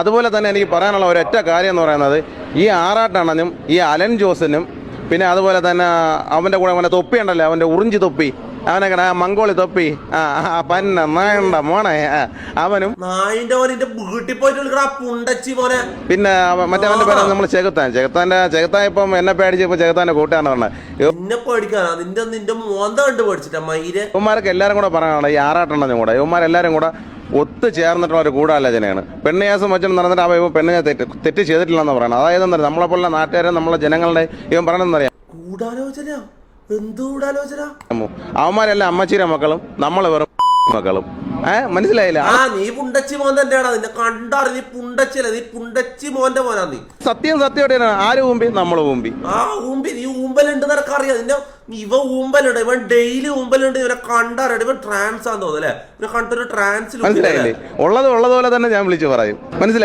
അതുപോലെ തന്നെ എനിക്ക് പറയാനുള്ള ഒരൊറ്റ കാര്യം എന്ന് പറയുന്നത് ഈ ആറാട്ടണ്ണനും ഈ അലൻ ജോസിനും പിന്നെ അതുപോലെ തന്നെ അവൻ്റെ കൂടെ അവൻ്റെ തൊപ്പി ഉണ്ടല്ലോ, അവൻ്റെ ഉറിഞ്ചി തൊപ്പി, അവനൊക്കെ മംഗോളി തൊപ്പി, പന്ന നായണ്ട മോണെ അവനും വീട്ടിൽ പോയിട്ട് പിന്നെ മറ്റേ അവൻ്റെ പേരാണ് നമ്മൾ ചെകുത്താൻ ഇപ്പം എന്നെ പേടിച്ചപ്പോ ചെകുത്താൻ്റെ കൂട്ടാന്ന് പറഞ്ഞത്. എന്നെ പേടിക്കാനാ നിന്റെ മോന്ത കണ്ട് പേടിച്ചിട്ടാ മയില്. ഇവന്മാരൊക്കെ എല്ലാവരും കൂടെ പറയാനുള്ള ഈ ആറാട്ടെണ്ണനും കൂടെ ഇവന്മാരെല്ലാവരും കൂടെ ഒത്തു ചേർന്നിട്ടുള്ള ഒരു ഗൂഢാലോചനയാണ്. പെണ്ണുയാസം വെച്ചും നടന്നിട്ട് അവ പെണ്ണിനെ തെറ്റ് ചെയ്തിട്ടില്ലെന്ന് പറയണം. അതായത് നമ്മളെപ്പോലുള്ള നാട്ടുകാരെ നമ്മളെ ജനങ്ങളുടെ ഇവൻ പറയണമെന്നറിയാം. ഗൂഢാലോചന എന്ത് ഗൂഢാലോചന? അവന്മാരെല്ലാം അമ്മച്ചീരെ മക്കളും നമ്മൾ വെറും മക്കളും. മനസ്സിലായില്ല? നീ പുണ്ടച്ചി മോൻ തന്നെയാണോ? നിന്നെ കണ്ടാറ് നീ പുണ്ടച്ചില്ല, നീ പുണ്ടച്ചി മോന്റെ മോനാ നീ. സത്യം ആര് ഊമ്പി? നമ്മൾ ഊമ്പി. ഊമ്പി നീ ഊമ്പലുണ്ട് നിനക്കറിയാം. നിന്നെ ഇവ ഊമ്പലുണ്ട്, ഇവൻ ഡെയിലി ഊമ്പലുണ്ട്. ഇവനെ കണ്ടറിയാം ഇവൻ ട്രാൻസ് ആന്ന് തോന്നുന്നു അല്ലേ? ഇവനെ കണ്ടൊരു ട്രാൻസിൽ. മനസ്സിലായില്ലേ? ഉള്ളതുപോലെ തന്നെ ഞാൻ വിളിച്ചു പറയും. മനസ്സിലായി?